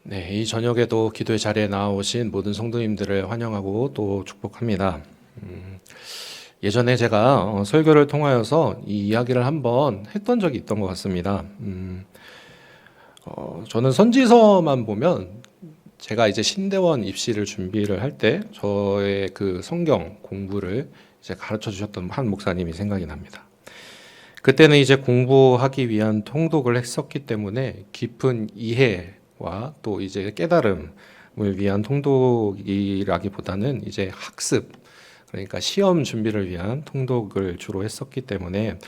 네, 이 저녁에도 기도의 자리에 나오신 모든 성도님들을 환영하고 또 축복합니다. 예전에 제가 설교를 통하여서 이 이야기를 한번 했던 적이 있던 것 같습니다. 저는 선지서만 보면 제가 이제 신대원 입시를 준비를 할 때 저의 그 성경 공부를 이제 가르쳐 주셨던 한 목사님이 생각이 납니다. 그때는 이제 공부하기 위한 통독을 했었기 때문에 깊은 이해와 또 이제 깨달음을 위한 통독이라기보다는 이제 학습, 그러니까 시험 준비를 위한 통독을 주로 했었기 때문에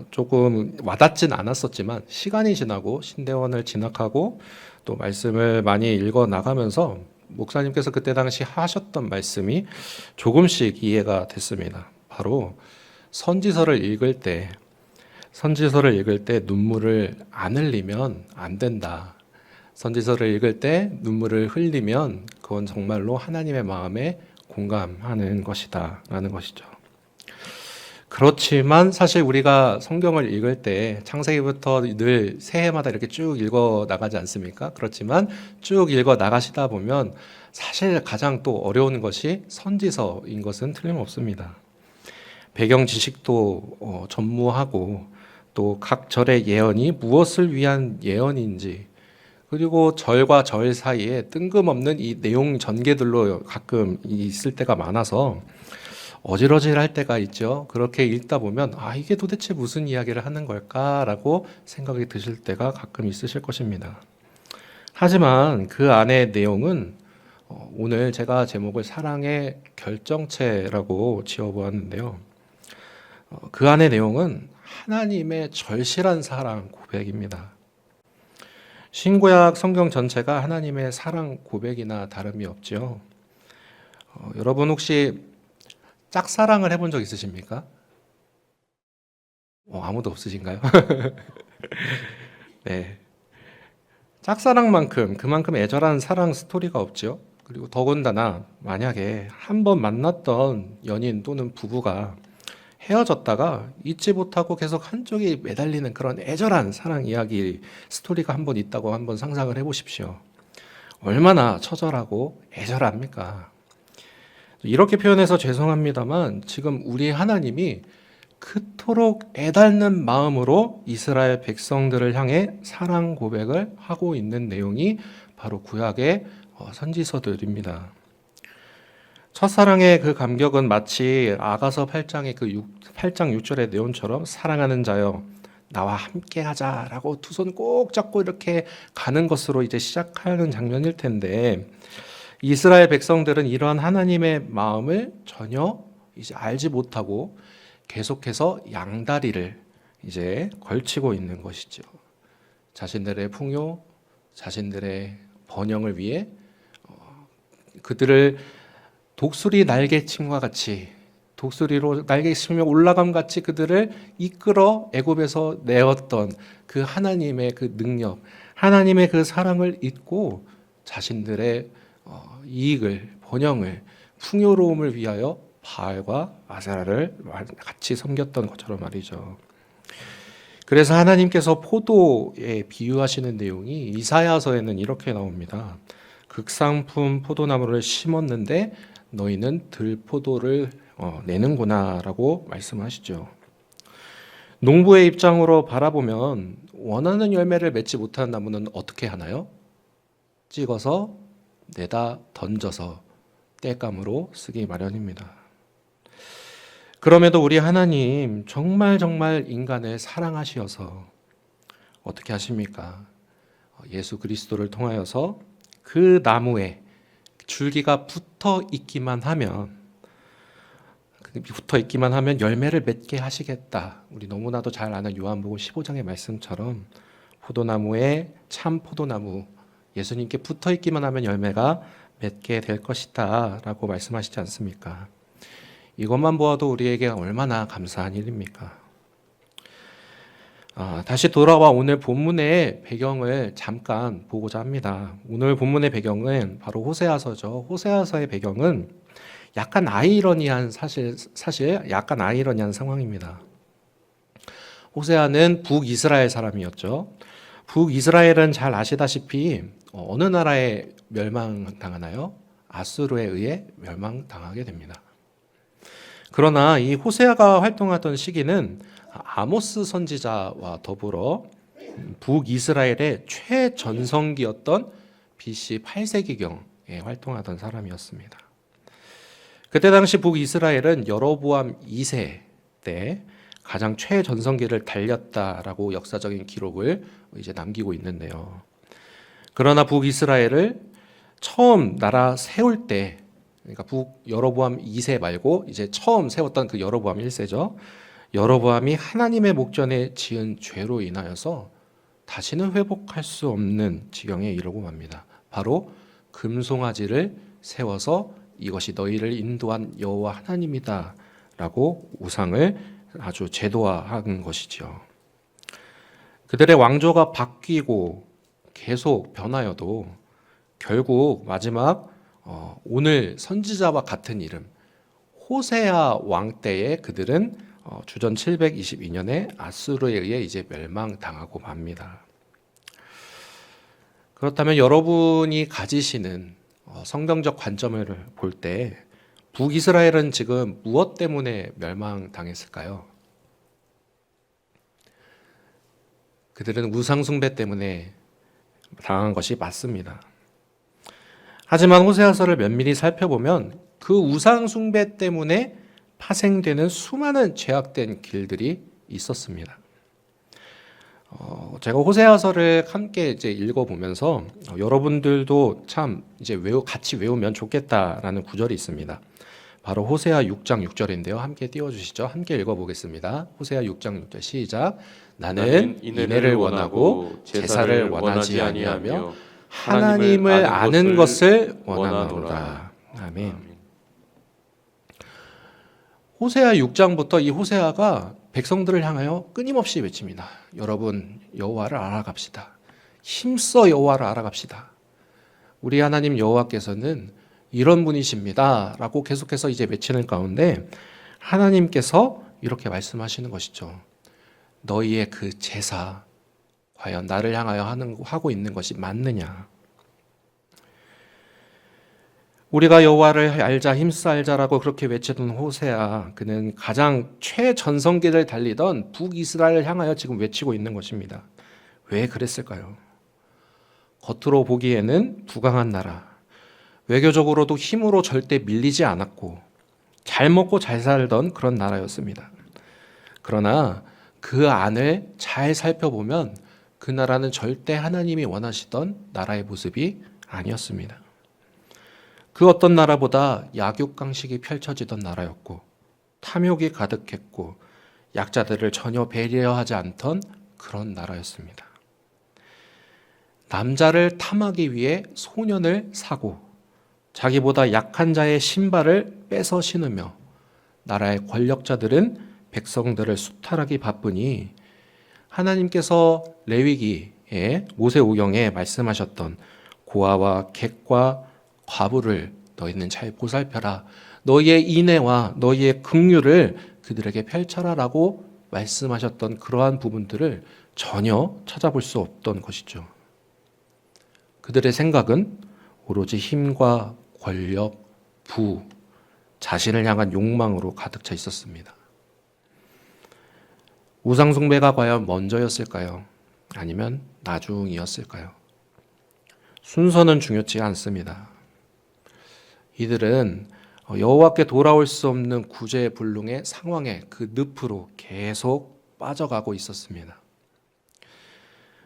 조금 와닿진 않았었지만 시간이 지나고 신대원을 진학하고 또 말씀을 많이 읽어 나가면서 목사님께서 그때 당시 하셨던 말씀이 조금씩 이해가 됐습니다. 바로 선지서를 읽을 때 눈물을 안 흘리면 안 된다. 선지서를 읽을 때 눈물을 흘리면 그건 정말로 하나님의 마음에 공감하는 것이다 라는 것이죠. 그렇지만 사실 우리가 성경을 읽을 때 창세기부터 늘 새해마다 이렇게 쭉 읽어 나가지 않습니까? 그렇지만 쭉 읽어 나가시다 보면 사실 가장 또 어려운 것이 선지서인 것은 틀림없습니다. 배경 지식도 전무하고 또 각 절의 예언이 무엇을 위한 예언인지, 그리고 절과 절 사이에 뜬금없는 이 내용 전개들로 가끔 있을 때가 많아서 어질어질할 때가 있죠. 그렇게 읽다 보면 이게 도대체 무슨 이야기를 하는 걸까라고 생각이 드실 때가 가끔 있으실 것입니다. 하지만 그 안의 내용은 오늘 제가 제목을 사랑의 결정체라고 지어보았는데요. 그 안의 내용은 하나님의 절실한 사랑 고백입니다. 신구약 성경 전체가 하나님의 사랑 고백이나 다름이 없죠. 여러분 혹시 짝사랑을 해본 적 있으십니까? 아무도 없으신가요? 네. 짝사랑만큼 그만큼 애절한 사랑 스토리가 없죠. 그리고 더군다나 만약에 한 번 만났던 연인 또는 부부가 헤어졌다가 잊지 못하고 계속 한쪽이 매달리는 그런 애절한 사랑 이야기 스토리가 한 번 있다고 한번 상상을 해보십시오. 얼마나 처절하고 애절합니까? 이렇게 표현해서 죄송합니다만 지금 우리 하나님이 그토록 애달는 마음으로 이스라엘 백성들을 향해 사랑 고백을 하고 있는 내용이 바로 구약의 선지서들입니다. 첫사랑의 그 감격은 마치 아가서 8장의 8장 6절의 내용처럼 사랑하는 자여 나와 함께 하자라고 두 손 꼭 잡고 이렇게 가는 것으로 이제 시작하는 장면일 텐데, 이스라엘 백성들은 이러한 하나님의 마음을 전혀 이제 알지 못하고 계속해서 양다리를 이제 걸치고 있는 것이죠. 자신들의 풍요, 자신들의 번영을 위해 그들을 독수리 날개침과 같이, 독수리로 날개치며 올라감 같이 그들을 이끌어 애굽에서 내었던 그 하나님의 그 능력, 하나님의 그 사랑을 잊고 자신들의 이익을, 번영을, 풍요로움을 위하여 바알과 아세라를 같이 섬겼던 것처럼 말이죠. 그래서 하나님께서 포도에 비유하시는 내용이 이사야서에는 이렇게 나옵니다. 극상품 포도나무를 심었는데 너희는 들포도를 내는구나 라고 말씀하시죠. 농부의 입장으로 바라보면 원하는 열매를 맺지 못한 나무는 어떻게 하나요? 찍어서 내다 던져서 땔감으로 쓰기 마련입니다. 그럼에도 우리 하나님 정말 인간을 사랑하시어서 어떻게 하십니까? 예수 그리스도를 통하여서 그 나무에 줄기가 붙어 있기만 하면 열매를 맺게 하시겠다. 우리 너무나도 잘 아는 요한복음 15장의 말씀처럼 포도나무에 참 포도나무 예수님께 붙어 있기만 하면 열매가 맺게 될 것이다 라고 말씀하시지 않습니까? 이것만 보아도 우리에게 얼마나 감사한 일입니까? 다시 돌아와 오늘 본문의 배경을 잠깐 보고자 합니다. 오늘 본문의 배경은 바로 호세아서죠. 호세아서의 배경은 약간 아이러니한 사실 약간 아이러니한 상황입니다. 호세아는 북이스라엘 사람이었죠. 북이스라엘은 잘 아시다시피 어느 나라에 멸망당하나요? 아수르에 의해 멸망당하게 됩니다. 그러나 이 호세아가 활동하던 시기는 아모스 선지자와 더불어 북이스라엘의 최전성기였던 BC 8세기경에 활동하던 사람이었습니다. 그때 당시 북이스라엘은 여로보암 2세 때 가장 최전성기를 달렸다라고 역사적인 기록을 이제 남기고 있는데요. 그러나 북이스라엘을 처음 나라 세울 때, 그러니까 여로보암 2세 말고 이제 처음 세웠던 그 여로보암 1세죠. 여로보암이 하나님의 목전에 지은 죄로 인하여서 다시는 회복할 수 없는 지경에 이르고 맙니다. 바로 금송아지를 세워서 이것이 너희를 인도한 여호와 하나님이다라고 우상을 아주 제도화한 것이죠. 그들의 왕조가 바뀌고 계속 변하여도 결국 마지막 오늘 선지자와 같은 이름 호세아 왕 때에 그들은 주전 722년에 아수르에 의해 이제 멸망당하고 맙니다. 그렇다면 여러분이 가지시는 성경적 관점을 볼 때 북이스라엘은 지금 무엇 때문에 멸망당했을까요? 그들은 우상숭배 때문에 당한 것이 맞습니다. 하지만 호세아서를 면밀히 살펴보면 그 우상숭배 때문에 파생되는 수많은 죄악된 길들이 있었습니다. 제가 호세아서를 함께 이제 읽어보면서 여러분들도 참 이제 같이 외우면 좋겠다라는 구절이 있습니다. 바로 호세아 6장 6절인데요. 함께 띄워주시죠. 함께 읽어보겠습니다. 호세아 6장 6절 시작. 나는 인애를 원하고 제사를 원하지 아니하며 하나님을 아는 것을 원하노라. 아멘. 호세아 6장부터 이 호세아가 백성들을 향하여 끊임없이 외칩니다. 여러분 여호와를 알아갑시다. 힘써 여호와를 알아갑시다. 우리 하나님 여호와께서는 이런 분이십니다. 라고 계속해서 이제 외치는 가운데 하나님께서 이렇게 말씀하시는 것이죠. 너희의 그 제사 과연 나를 향하여 하고 있는 것이 맞느냐? 우리가 여호와를 알자 힘써 알자라고 그렇게 외치던 호세아, 그는 가장 최전성기를 달리던 북이스라엘을 향하여 지금 외치고 있는 것입니다. 왜 그랬을까요? 겉으로 보기에는 부강한 나라, 외교적으로도 힘으로 절대 밀리지 않았고 잘 먹고 잘 살던 그런 나라였습니다. 그러나 그 안을 잘 살펴보면 그 나라는 절대 하나님이 원하시던 나라의 모습이 아니었습니다. 그 어떤 나라보다 약육강식이 펼쳐지던 나라였고 탐욕이 가득했고 약자들을 전혀 배려하지 않던 그런 나라였습니다. 남자를 탐하기 위해 소년을 사고 자기보다 약한 자의 신발을 뺏어 신으며 나라의 권력자들은 백성들을 수탈하기 바쁘니 하나님께서 레위기에 모세오경에 말씀하셨던 고아와 객과 과부를 너희는 잘 보살펴라. 너희의 인애와 너희의 긍휼을 그들에게 펼쳐라라고 말씀하셨던 그러한 부분들을 전혀 찾아볼 수 없던 것이죠. 그들의 생각은 오로지 힘과 권력, 부, 자신을 향한 욕망으로 가득 차 있었습니다. 우상숭배가 과연 먼저였을까요? 아니면 나중이었을까요? 순서는 중요치 않습니다. 이들은 여호와께 돌아올 수 없는 구제불능의 상황에 그 늪으로 계속 빠져가고 있었습니다.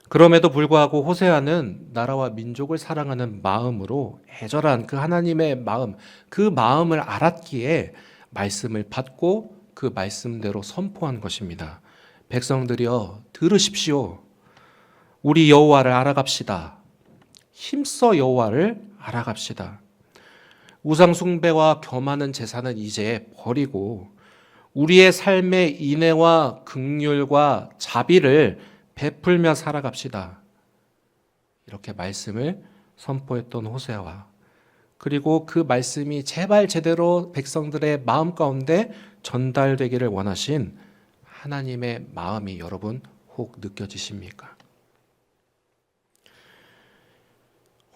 그럼에도 불구하고 호세아는 나라와 민족을 사랑하는 마음으로 애절한 그 하나님의 마음, 그 마음을 알았기에 말씀을 받고 그 말씀대로 선포한 것입니다. 백성들이여 들으십시오. 우리 여호와를 알아갑시다. 힘써 여호와를 알아갑시다. 우상 숭배와 겸하는 제사는 이제 버리고 우리의 삶의 인애와 긍휼과 자비를 베풀며 살아갑시다. 이렇게 말씀을 선포했던 호세아와 그리고 그 말씀이 제발 제대로 백성들의 마음 가운데 전달되기를 원하신 하나님의 마음이 여러분 혹 느껴지십니까?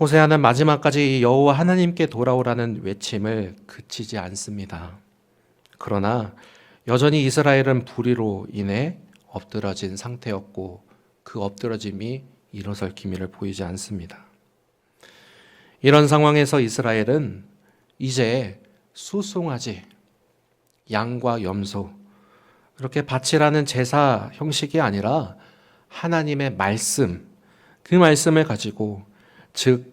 호세아는 마지막까지 여호와 하나님께 돌아오라는 외침을 그치지 않습니다. 그러나 여전히 이스라엘은 불의로 인해 엎드러진 상태였고 그 엎드러짐이 일어설 기미를 보이지 않습니다. 이런 상황에서 이스라엘은 이제 수송아지, 양과 염소, 이렇게 바치라는 제사 형식이 아니라 하나님의 말씀, 그 말씀을 가지고, 즉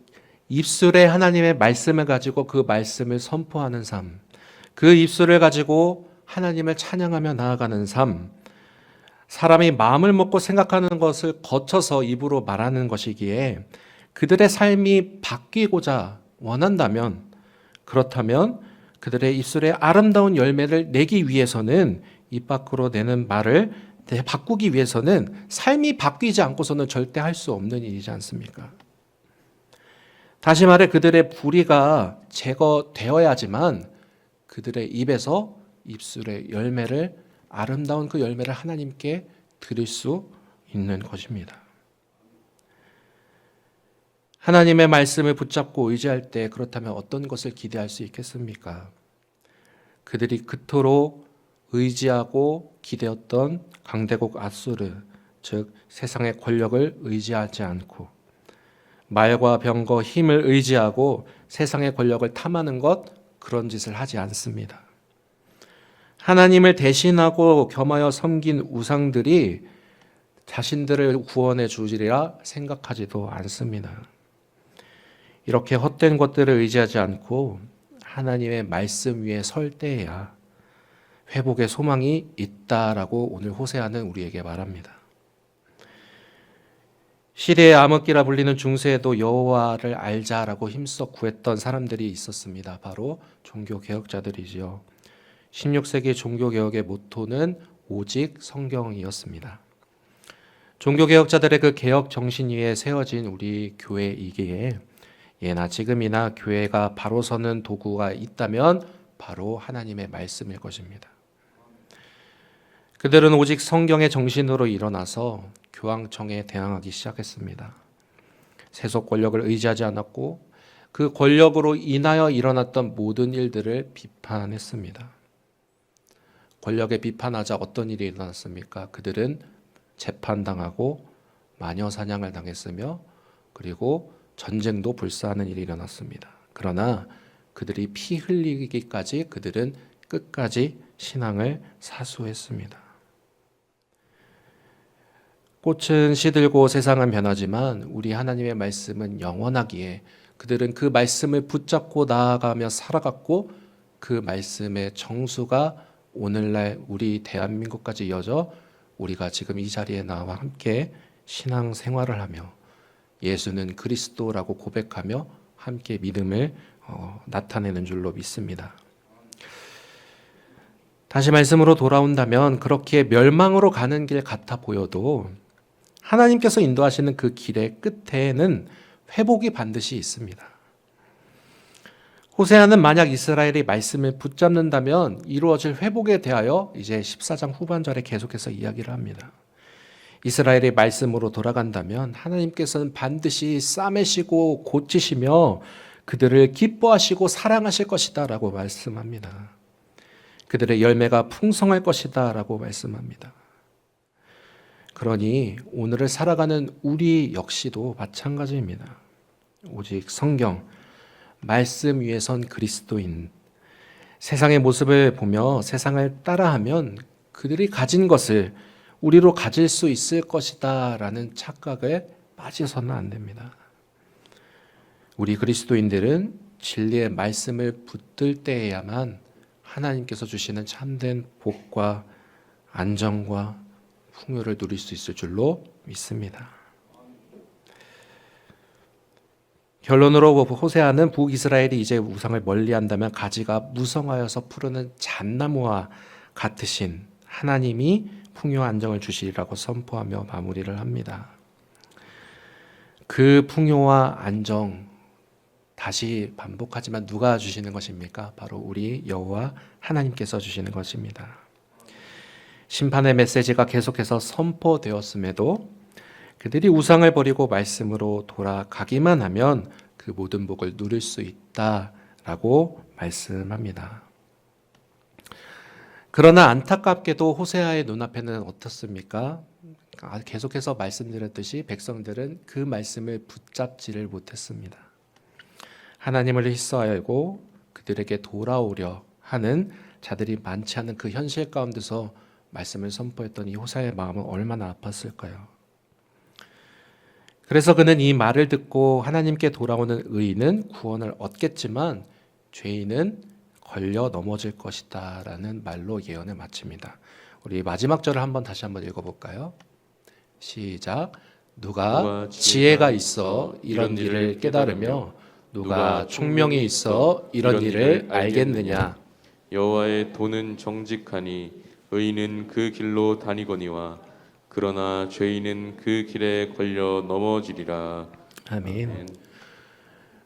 입술에 하나님의 말씀을 가지고 그 말씀을 선포하는 삶, 그 입술을 가지고 하나님을 찬양하며 나아가는 삶, 사람이 마음을 먹고 생각하는 것을 거쳐서 입으로 말하는 것이기에 그들의 삶이 바뀌고자 원한다면, 그렇다면 그들의 입술에 아름다운 열매를 내기 위해서는, 입 밖으로 내는 말을 바꾸기 위해서는 삶이 바뀌지 않고서는 절대 할 수 없는 일이지 않습니까? 다시 말해 그들의 불의가 제거되어야지만 그들의 입에서 입술의 열매를, 아름다운 그 열매를 하나님께 드릴 수 있는 것입니다. 하나님의 말씀을 붙잡고 의지할 때 그렇다면 어떤 것을 기대할 수 있겠습니까? 그들이 그토록 의지하고 기대었던 강대국 아수르, 즉 세상의 권력을 의지하지 않고 말과 병거, 힘을 의지하고 세상의 권력을 탐하는 것, 그런 짓을 하지 않습니다. 하나님을 대신하고 겸하여 섬긴 우상들이 자신들을 구원해 주리라 생각하지도 않습니다. 이렇게 헛된 것들을 의지하지 않고 하나님의 말씀 위에 설 때에야 회복의 소망이 있다라고 오늘 호세아는 우리에게 말합니다. 시대의 암흑기라 불리는 중세에도 여호와를 알자라고 힘써 구했던 사람들이 있었습니다. 바로 종교개혁자들이지요. 16세기 종교개혁의 모토는 오직 성경이었습니다. 종교개혁자들의 그 개혁 정신 위에 세워진 우리 교회이기에 예나 지금이나 교회가 바로 서는 도구가 있다면 바로 하나님의 말씀일 것입니다. 그들은 오직 성경의 정신으로 일어나서 교황청에 대항하기 시작했습니다. 세속 권력을 의지하지 않았고 그 권력으로 인하여 일어났던 모든 일들을 비판했습니다. 권력에 비판하자 어떤 일이 일어났습니까? 그들은 재판당하고 마녀 사냥을 당했으며 그리고 전쟁도 불사하는 일이 일어났습니다. 그러나 그들이 피 흘리기까지 그들은 끝까지 신앙을 사수했습니다. 꽃은 시들고 세상은 변하지만 우리 하나님의 말씀은 영원하기에 그들은 그 말씀을 붙잡고 나아가며 살아갔고 그 말씀의 정수가 오늘날 우리 대한민국까지 이어져 우리가 지금 이 자리에 나와 함께 신앙 생활을 하며 예수는 그리스도라고 고백하며 함께 믿음을 나타내는 줄로 믿습니다. 다시 말씀으로 돌아온다면 그렇게 멸망으로 가는 길 같아 보여도 하나님께서 인도하시는 그 길의 끝에는 회복이 반드시 있습니다. 호세아는 만약 이스라엘이 말씀을 붙잡는다면 이루어질 회복에 대하여 이제 14장 후반절에 계속해서 이야기를 합니다. 이스라엘이 말씀으로 돌아간다면 하나님께서는 반드시 싸매시고 고치시며 그들을 기뻐하시고 사랑하실 것이다 라고 말씀합니다. 그들의 열매가 풍성할 것이다 라고 말씀합니다. 그러니 오늘을 살아가는 우리 역시도 마찬가지입니다. 오직 성경, 말씀 위에 선 그리스도인, 세상의 모습을 보며 세상을 따라하면 그들이 가진 것을 우리로 가질 수 있을 것이다 라는 착각에 빠져서는 안 됩니다. 우리 그리스도인들은 진리의 말씀을 붙들 때에야만 하나님께서 주시는 참된 복과 안정과 풍요를 누릴 수 있을 줄로 믿습니다. 결론으로 호세아는 북이스라엘이 이제 우상을 멀리한다면 가지가 무성하여서 푸르는 잣나무와 같으신 하나님이 풍요와 안정을 주시리라고 선포하며 마무리를 합니다. 그 풍요와 안정 다시 반복하지만 누가 주시는 것입니까? 바로 우리 여호와 하나님께서 주시는 것입니다. 심판의 메시지가 계속해서 선포되었음에도 그들이 우상을 버리고 말씀으로 돌아가기만 하면 그 그 모든 복을 누릴 수 있다라고 말씀합니다. 그러나 안타깝게도 호세아의 눈앞에는 어떻습니까? 계속해서 말씀드렸듯이 백성들은 그 말씀을 붙잡지를 못했습니다. 하나님을 his서 알고 그들에게 돌아오려 하는 자들이 많지 않은 그 현실 가운데서 말씀을 선포했던 이 호세아의 마음은 얼마나 아팠을까요? 그래서 그는 이 말을 듣고 하나님께 돌아오는 의인은 구원을 얻겠지만 죄인은 걸려 넘어질 것이다 라는 말로 예언을 마칩니다. 우리 마지막 절을 다시 한번 읽어볼까요? 시작. 누가 지혜가 있어 이런 일을 깨달으며 누가 총명이 있어 이런 일을 알겠느냐. 여호와의 도는 정직하니 의인은 그 길로 다니거니와 그러나 죄인은 그 길에 걸려 넘어지리라. 아멘. 아멘.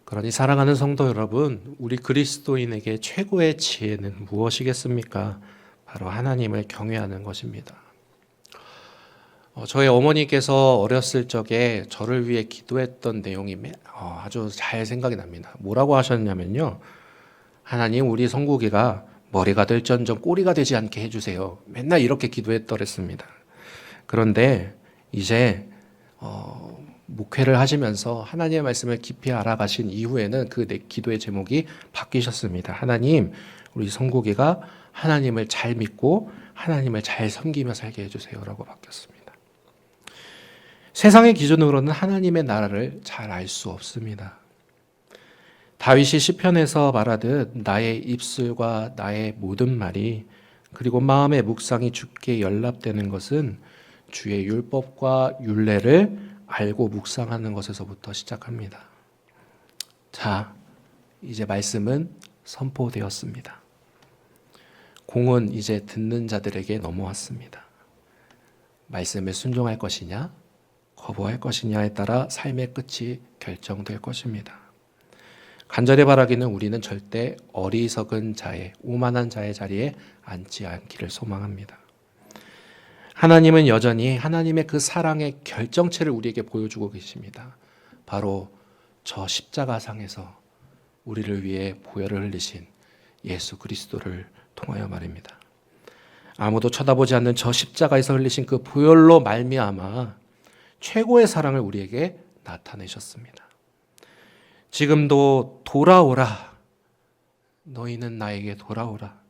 그러니 사랑하는 성도 여러분, 우리 그리스도인에게 최고의 지혜는 무엇이겠습니까? 바로 하나님을 경외하는 것입니다. 저희 어머니께서 어렸을 적에 저를 위해 기도했던 내용이 아주 잘 생각이 납니다. 뭐라고 하셨냐면요. 하나님, 우리 성국이가 머리가 될전정 꼬리가 되지 않게 해주세요. 맨날 이렇게 기도했더랬습니다. 그런데 이제 목회를 하시면서 하나님의 말씀을 깊이 알아가신 이후에는 그 기도의 제목이 바뀌셨습니다. 하나님, 우리 성국이가 하나님을 잘 믿고 하나님을 잘 섬기며 살게 해주세요 라고 바뀌었습니다. 세상의 기준으로는 하나님의 나라를 잘 알 수 없습니다. 다윗이 시편에서 말하듯 나의 입술과 나의 모든 말이 그리고 마음의 묵상이 주께 연락되는 것은 주의 율법과 율례를 알고 묵상하는 것에서부터 시작합니다. 자, 이제 말씀은 선포되었습니다. 공은 이제 듣는 자들에게 넘어왔습니다. 말씀에 순종할 것이냐, 거부할 것이냐에 따라 삶의 끝이 결정될 것입니다. 간절히 바라기는 우리는 절대 어리석은 자의, 오만한 자의 자리에 앉지 않기를 소망합니다. 하나님은 여전히 하나님의 그 사랑의 결정체를 우리에게 보여주고 계십니다. 바로 저 십자가상에서 우리를 위해 보혈을 흘리신 예수 그리스도를 통하여 말입니다. 아무도 쳐다보지 않는 저 십자가에서 흘리신 그 보혈로 말미암아 최고의 사랑을 우리에게 나타내셨습니다. 지금도 돌아오라, 너희는 나에게 돌아오라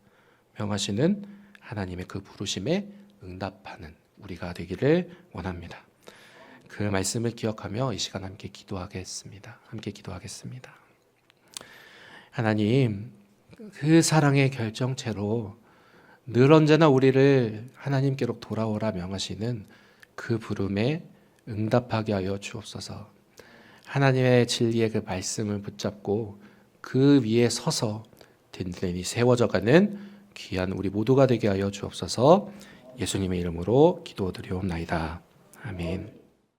명하시는 하나님의 그 부르심에 응답하는 우리가 되기를 원합니다. 그 말씀을 기억하며 이 시간 함께 기도하겠습니다. 하나님, 그 사랑의 결정체로 늘 언제나 우리를 하나님께로 돌아오라 명하시는 그 부름에 응답하게 하여 주옵소서. 하나님의 진리의 그 말씀을 붙잡고 그 위에 서서 든든히 세워져가는 귀한 우리 모두가 되게 하여 주옵소서. 예수님의 이름으로 기도드리옵나이다. 아멘.